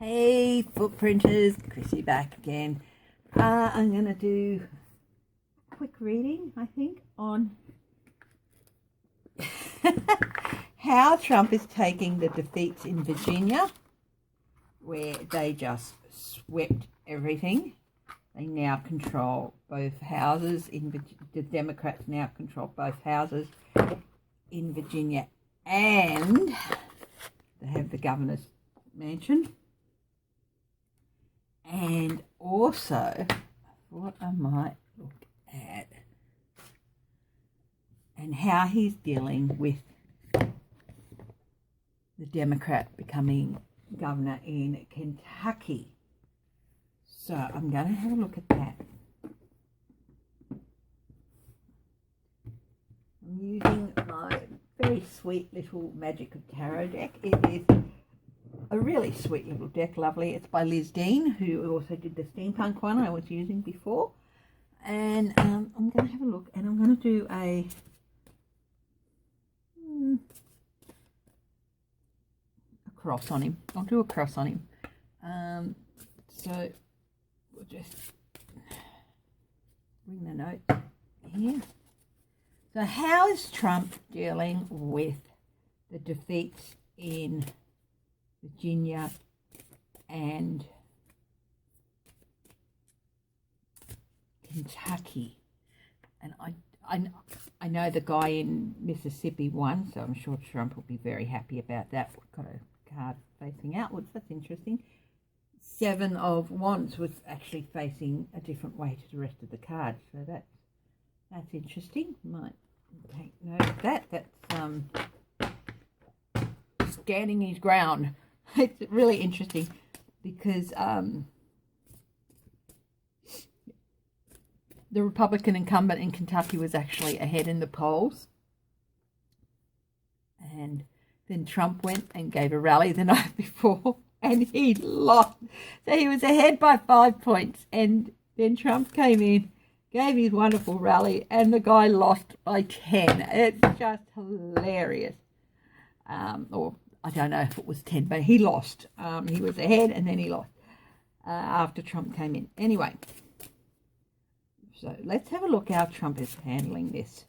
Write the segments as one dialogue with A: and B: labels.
A: Hey footprinters, Chrissy back again. I'm going to do a quick reading, I think, on how Trump is taking the defeats in Virginia, where they just swept everything. They now control both houses the Democrats now control both houses in Virginia, and they have the governor's mansion. And also, what I might look at, and how he's dealing with the Democrat becoming governor in Kentucky. So I'm going to have a look at that. I'm using my very sweet little Magic of Tarot deck. It is a really sweet little deck, lovely. It's by Liz Dean, who also did the steampunk one I was using before. And I'm going to have a look, and I'm going to do a cross on him. I'll do a cross on him. So we'll just bring the notes here. So how is Trump dealing with the defeats in Virginia and Kentucky? And I know the guy in Mississippi won, so I'm sure Trump will be very happy about that. We've got a card facing outwards. That's interesting. Seven of Wands was actually facing a different way to the rest of the card, so that's interesting. Might take note of that. That's standing his ground. It's really interesting because the Republican incumbent in Kentucky was actually ahead in the polls, and then Trump went and gave a rally the night before and he lost. So he was ahead by 5 points, and then Trump came in, gave his wonderful rally, and the guy lost by 10. It's just hilarious. Or I don't know if it was 10, but he lost. He was ahead and then he lost after Trump came in. Anyway, so let's have a look how Trump is handling this.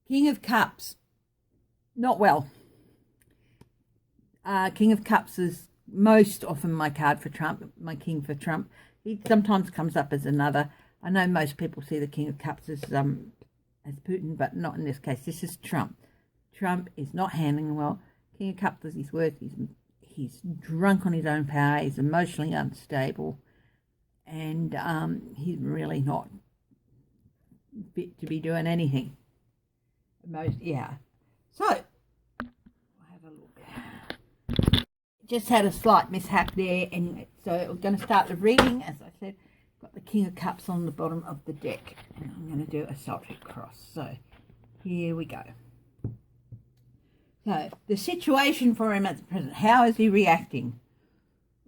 A: King of Cups, not well. King of Cups is most often my card for Trump, my king for Trump. He sometimes comes up as another. I know most people see the King of Cups as Putin, but not in this case. This is Trump. Trump is not handling well. King of Cups is his worth. He's drunk on his own power. He's emotionally unstable, and he's really not fit to be doing anything. So I'll have a look. Just had a slight mishap there, and so I'm going to start the reading. As I said, got the King of Cups on the bottom of the deck, and I'm going to do a Celtic cross. So here we go. So the situation for him at the present, how is he reacting?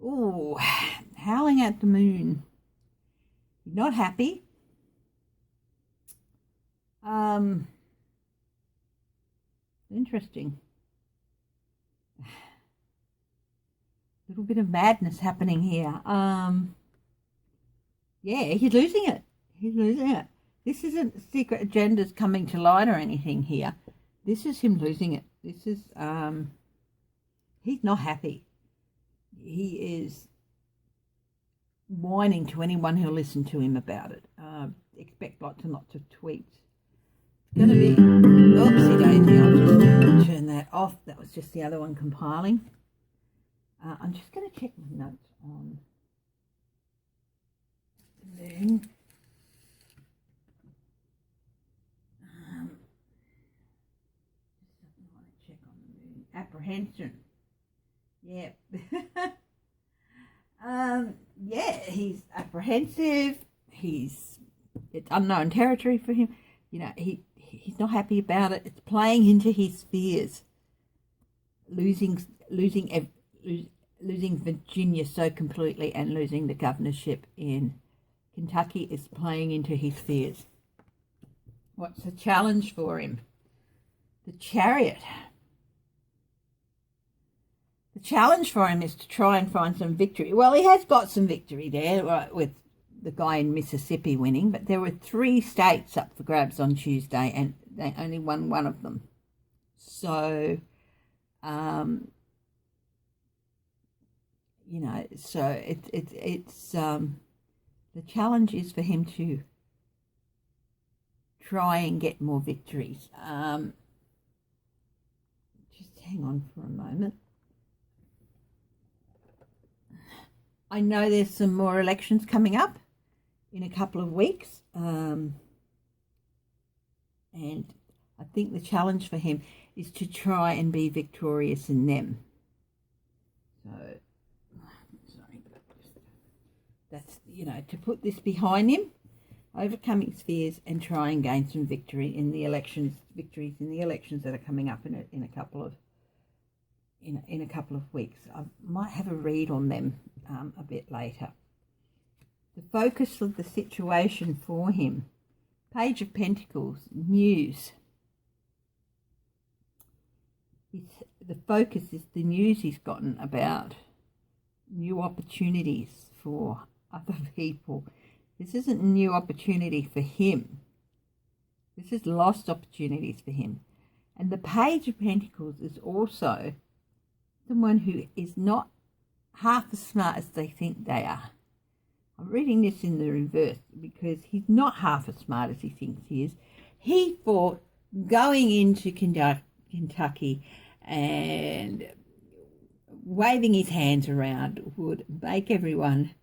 A: Oh, howling at the moon. He's not happy. Interesting. A little bit of madness happening here. Yeah, he's losing it. He's losing it. This isn't secret agendas coming to light or anything here. This is him losing it. This is, he's not happy. He is whining to anyone who'll listen to him about it. Expect lots and lots of tweets. It's going to be, oopsie daisy, I'll just turn that off. That was just the other one compiling. I'm just going to check my notes on the moon. I want to check on the moon. Apprehension. Yeah. Yeah, he's apprehensive. It's unknown territory for him. You know, he's not happy about it. It's playing into his fears. Losing Virginia so completely and losing the governorship in Kentucky is playing into his fears. What's the challenge for him? The Chariot. The challenge for him is to try and find some victory. Well, he has got some victory there, right, with the guy in Mississippi winning, but there were 3 states up for grabs on Tuesday, and they only won one of them. So, you know, so it's the challenge is for him to try and get more victories. Just hang on for a moment. I know there's some more elections coming up in a couple of weeks, and I think the challenge for him is to try and be victorious in them. So, sorry, that's, you know, to put this behind him, overcome his fears, and try and gain some victories in the elections that are coming up in a couple of weeks. I might have a read on them a bit later. The focus of the situation for him, Page of Pentacles, news. The focus is the news he's gotten about new opportunities for other people. This isn't a new opportunity for him. This is lost opportunities for him. And the Page of Pentacles is also someone who is not half as smart as they think they are. I'm reading this in the reverse because he's not half as smart as he thinks he is. He thought going into Kentucky and waving his hands around would make everyone,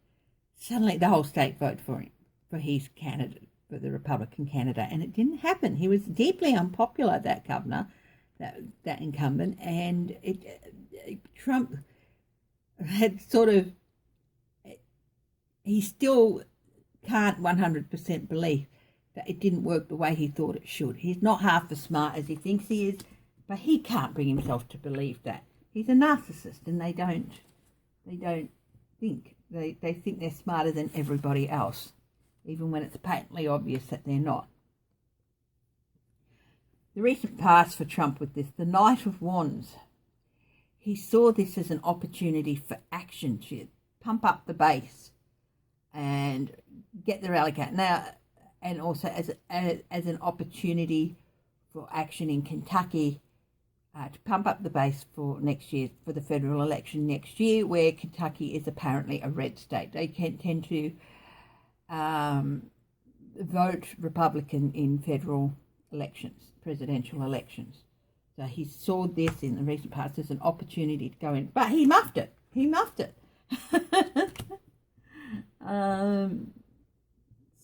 A: suddenly the whole state vote for him, for his candidate, for the Republican candidate. And it didn't happen. He was deeply unpopular, that governor, that incumbent, and Trump had sort of, he still can't 100% believe that it didn't work the way he thought it should. He's not half as smart as he thinks he is, but he can't bring himself to believe that. He's a narcissist, and they don't think. They think they're smarter than everybody else, even when it's patently obvious that they're not. The recent past for Trump with this, the Knight of Wands. He saw this as an opportunity for action, to pump up the base and get the rally count. Now, and also as an opportunity for action in Kentucky, to pump up the base for next year, for the federal election next year, where Kentucky is apparently a red state. They can tend to vote Republican in federal elections, presidential elections. So he saw this in the recent past as an opportunity to go in, but he muffed it.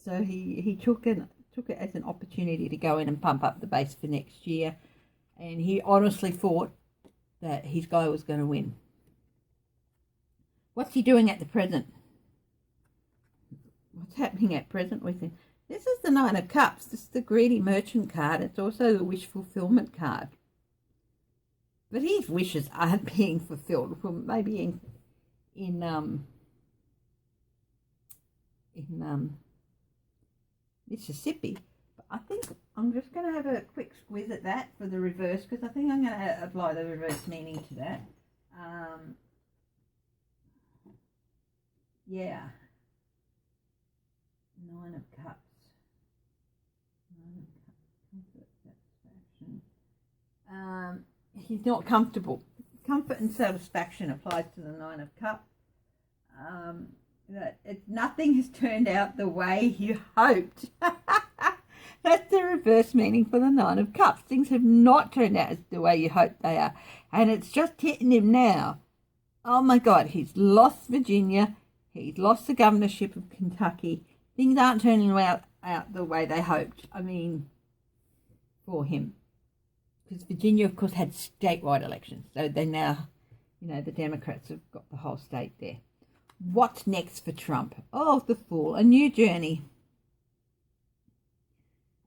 A: So he took it as an opportunity to go in and pump up the base for next year, and he honestly thought that his guy was going to win. What's he doing at the present? What's happening at present with him? This is the Nine of Cups. This is the greedy merchant card. It's also the wish fulfillment card. But his wishes aren't being fulfilled. Well, maybe in Mississippi. But I think I'm just going to have a quick squiz at that for the reverse, because I think I'm going to apply the reverse meaning to that. Yeah. Nine of Cups. Comfort, satisfaction. He's not comfortable. Comfort and satisfaction applies to the Nine of Cups. Nothing has turned out the way you hoped. That's the reverse meaning for the Nine of Cups. Things have not turned out the way you hoped they are. And it's just hitting him now. Oh my God, he's lost Virginia. He's lost the governorship of Kentucky. Things aren't turning out the way they hoped. I mean, for him. Because Virginia, of course, had statewide elections. So they now, the Democrats have got the whole state there. What's next for Trump? Oh, the Fool. A new journey.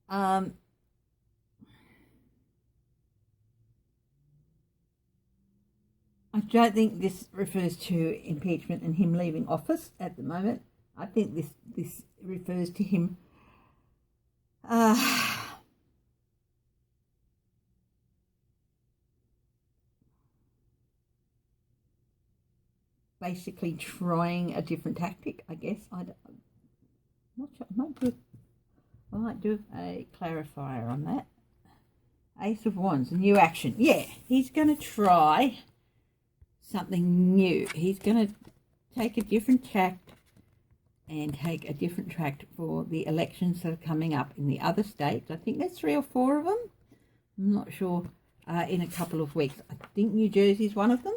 A: I don't think this refers to impeachment and him leaving office at the moment. I think this refers to him basically trying a different tactic, I guess. I'm not sure. I might do a clarifier on that. Ace of Wands, a new action. Yeah, he's going to try something new. He's going to take a different tact and take a different track for the elections that are coming up in the other states. I think there's 3 or 4 of them. I'm not sure. In a couple of weeks. I think New Jersey's one of them.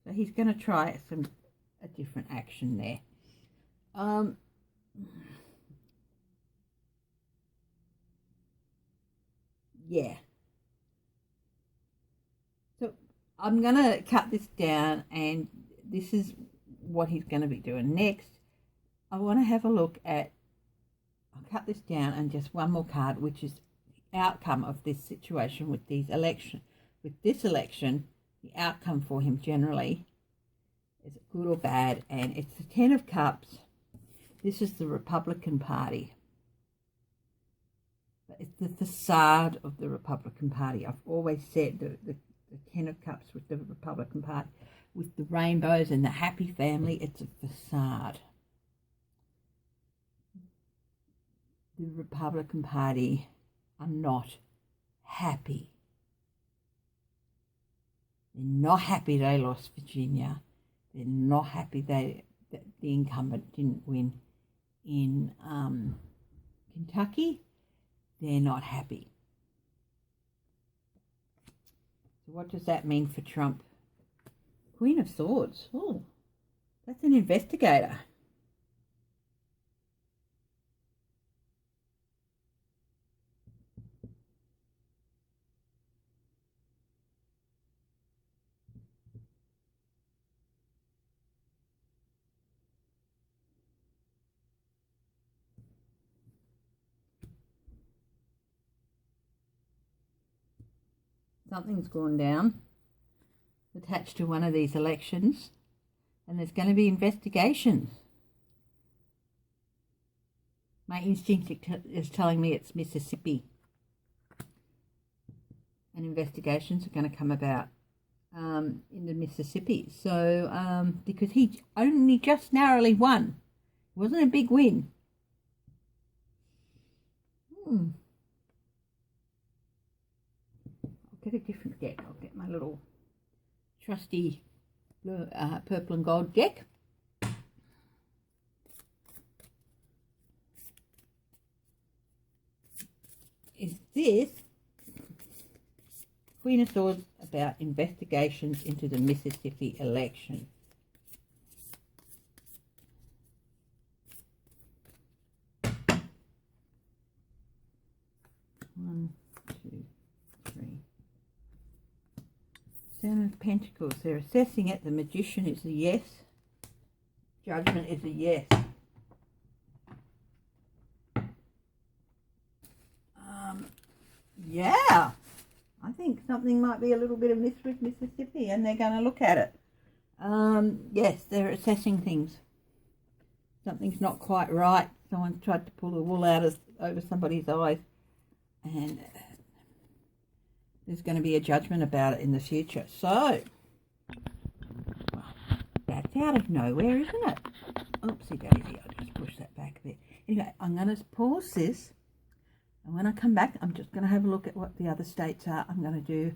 A: So he's going to try a different action there. Yeah. So I'm going to cut this down, and this is what he's going to be doing next. I want to have a look at, I'll cut this down and just one more card, which is the outcome of this situation with these election. With this election, the outcome for him generally, is it good or bad? And it's the 10 of Cups. This is the Republican Party. But it's the facade of the Republican Party. I've always said the 10 of Cups with the Republican Party, with the rainbows and the happy family, it's a facade. The Republican Party are not happy. They're not happy they lost Virginia. They're not happy that the incumbent didn't win in Kentucky. They're not happy. So what does that mean for Trump? Queen of Swords. Oh, that's an investigator. Something's gone down attached to one of these elections, and there's going to be investigations. My instinct is telling me it's Mississippi, and investigations are going to come about in the Mississippi. So because he only just narrowly won, it wasn't a big win. Get a different deck. I'll get my little trusty purple and gold deck. Is this Queen of Swords about investigations into the Mississippi election? One, two, three. Seven of Pentacles. They're assessing it. The Magician is a yes. Judgment is a yes. Yeah. I think something might be a little bit amiss with Mississippi, and they're going to look at it. Yes, they're assessing things. Something's not quite right. Someone tried to pull the wool out over somebody's eyes, and there's going to be a judgment about it in the future. So, well, that's out of nowhere, isn't it? Oopsie daisy, I'll just push that back a bit. Anyway, I'm going to pause this, and when I come back, I'm just going to have a look at what the other states are. I'm going to do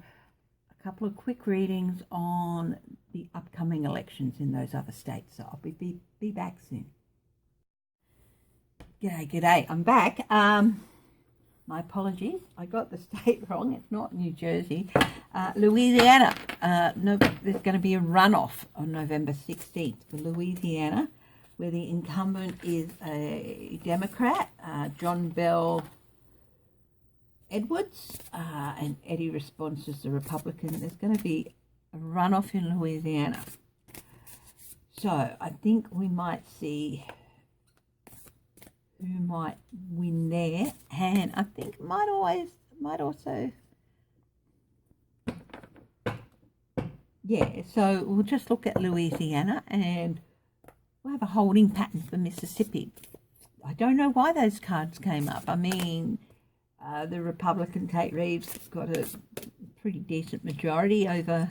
A: a couple of quick readings on the upcoming elections in those other states. So I'll be back soon. G'day, I'm back. My apologies, I got the state wrong. It's not New Jersey. Louisiana. No, there's going to be a runoff on November 16th for Louisiana, where the incumbent is a Democrat, John Bell Edwards, and Eddie Response is the Republican. There's going to be a runoff in Louisiana. So I think we might see who might win there, and I think might also, yeah, so we'll just look at Louisiana, and we'll have a holding pattern for Mississippi. I don't know why those cards came up. I mean, the Republican Tate Reeves got a pretty decent majority over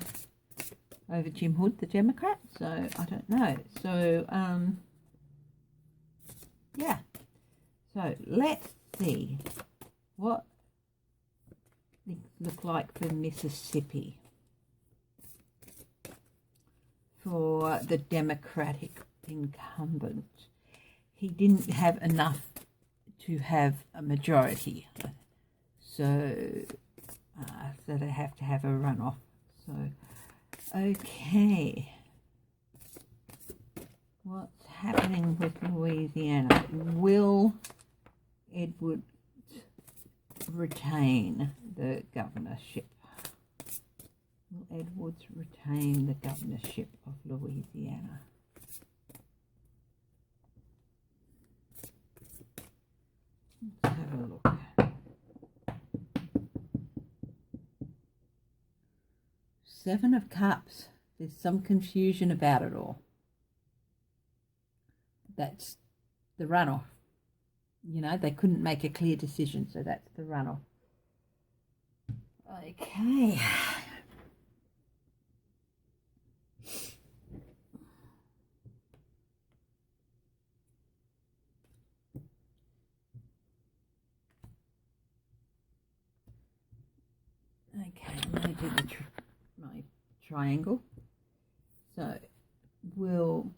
A: Jim Hood, the Democrat. So I don't know. So yeah. So let's see what things look like for Mississippi for the Democratic incumbent. He didn't have enough to have a majority, so they have to have a runoff. So okay, what's happening with Louisiana? Will Edwards retain the governorship? Will Edwards retain the governorship of Louisiana? Let's have a look. Seven of Cups. There's some confusion about it all. That's the runoff. You know, they couldn't make a clear decision, so that's the runoff. Okay. Okay, I'm going to do my triangle. So, will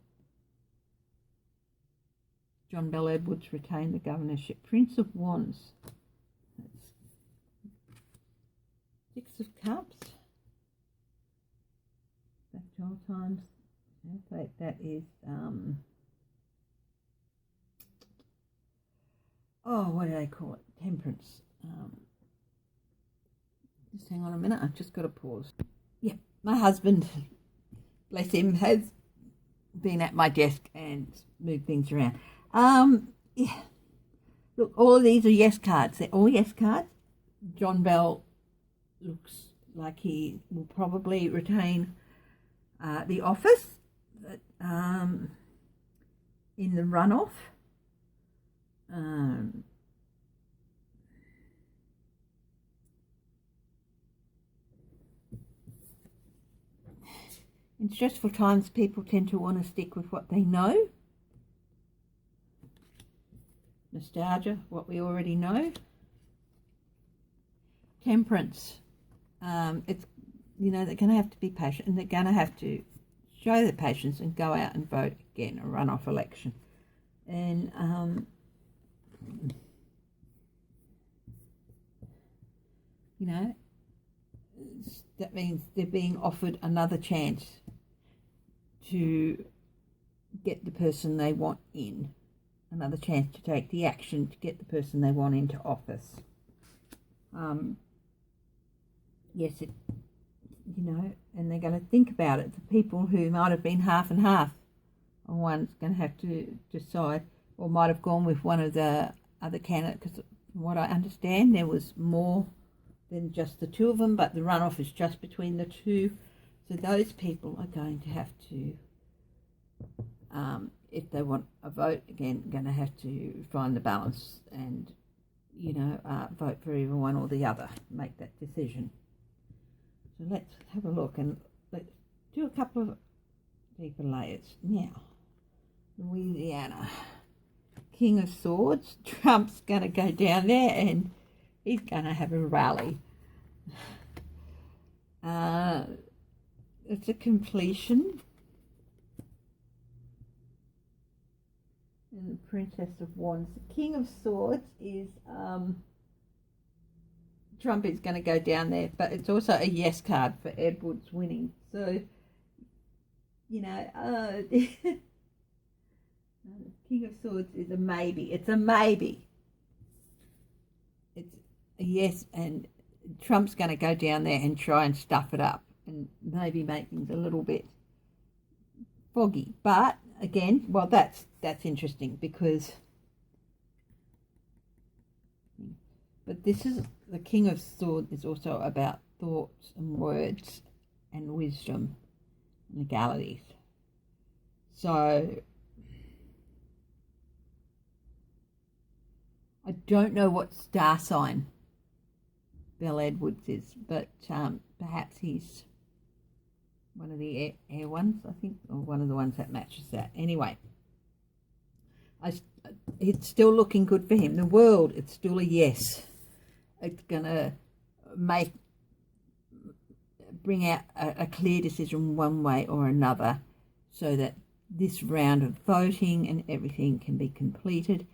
A: John Bell Edwards retain the governorship? Prince of Wands. That's Six of Cups. Back to old times. Okay, that is what do they call it? Temperance. Just hang on a minute, I've just got to pause. Yeah, my husband, bless him, has been at my desk and moved things around. Yeah. Look, all of these are yes cards. They're all yes cards. John Bell looks like he will probably retain the office in the runoff. In stressful times, people tend to want to stick with what they know. Nostalgia, what we already know. Temperance, it's, you know, they're going to have to be patient, and they're going to have to show their patience and go out and vote again, a runoff election. And you know, that means they're being offered another chance to get the person they want in, another chance to take the action to get the person they want into office. Yes, you know, and they're going to think about it. The people who might have been half and half are one's going to have to decide, or might have gone with one of the other candidates, because from what I understand, there was more than just the two of them, but the runoff is just between the two. So those people are going to have to, if they want a vote, again, going to have to find the balance and, you know, vote for either one or the other, make that decision. So let's have a look and let's do a couple of deeper layers. Now, Louisiana, King of Swords. Trump's going to go down there and he's going to have a rally. It's a completion. And the Princess of Wands. The King of Swords is, Trump is going to go down there, but it's also a yes card for Edwards winning. So, you know, King of Swords is a maybe. It's a maybe. It's a yes, and Trump's going to go down there and try and stuff it up and maybe make things a little bit foggy. But again, well, that's interesting because, but this is the King of Swords is also about thoughts and words and wisdom and legalities. So don't know what star sign Bel Edwards is, but perhaps he's one of the air ones, I think, or one of the ones that matches that. Anyway, it's still looking good for him. The world, it's still a yes. It's going to bring out a clear decision one way or another, so that this round of voting and everything can be completed.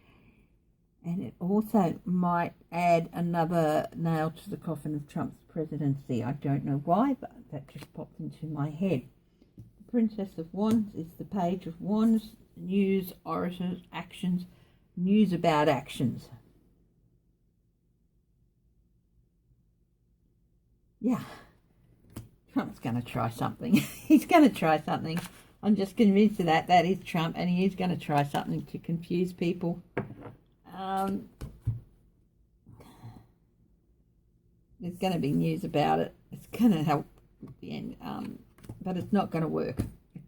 A: And it also might add another nail to the coffin of Trump's presidency. I don't know why, but that just popped into my head. The Princess of Wands is the Page of Wands, news, orators, actions, news about actions. Yeah, Trump's going to try something. He's going to try something. I'm just convinced of that. That is Trump, and he is going to try something to confuse people. There's going to be news about it. It's going to help at the end, but it's not going to work.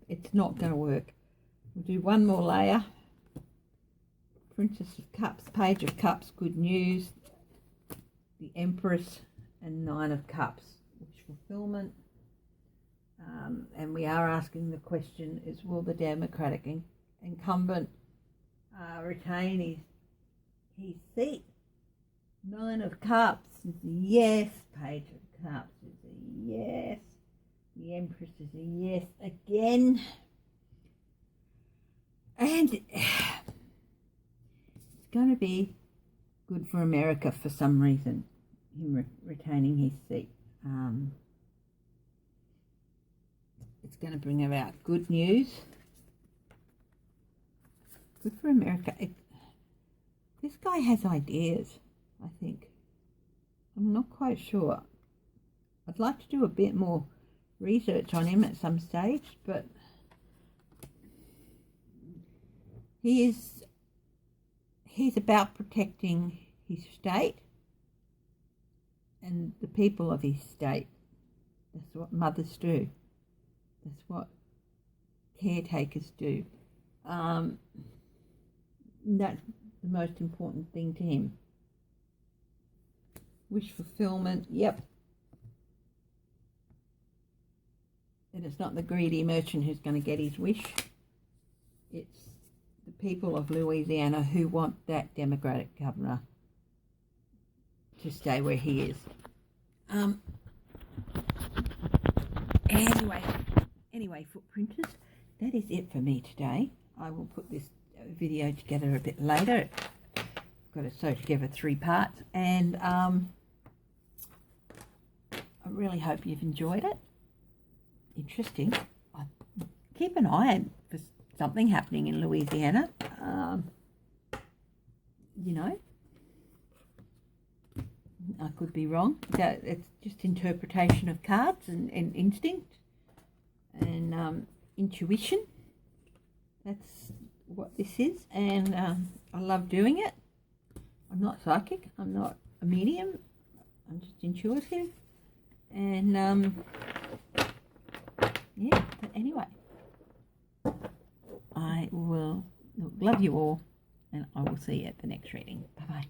A: It's not going to work. We'll do one more layer. Princess of Cups, Page of Cups, good news. The Empress and Nine of Cups, wish fulfillment. And we are asking the question is, will the Democratic incumbent retain his seat? Nine of Cups is a yes. Page of Cups is a yes. The Empress is a yes again. And it's going to be good for America for some reason, him retaining his seat. It's going to bring about good news. Good for America. This guy has ideas, I think. I'm not quite sure. I'd like to do a bit more research on him at some stage, but he's about protecting his state and the people of his state. That's what mothers do. That's what caretakers do. That's the most important thing to him. Wish fulfillment, yep. And it's not the greedy merchant who's going to get his wish. It's the people of Louisiana who want that Democratic governor to stay where he is. Anyway, footprinters, that is it for me today. I will put this video together a bit later. I've got to sew together 3 parts, and I really hope you've enjoyed it. Interesting. I keep an eye out for something happening in Louisiana. You know, I could be wrong. It's just interpretation of cards and instinct and intuition. That's what this is, and I love doing it. I'm not psychic. I'm not a medium. I'm just intuitive. And yeah, but anyway, I will love you all, and I will see you at the next reading. Bye bye.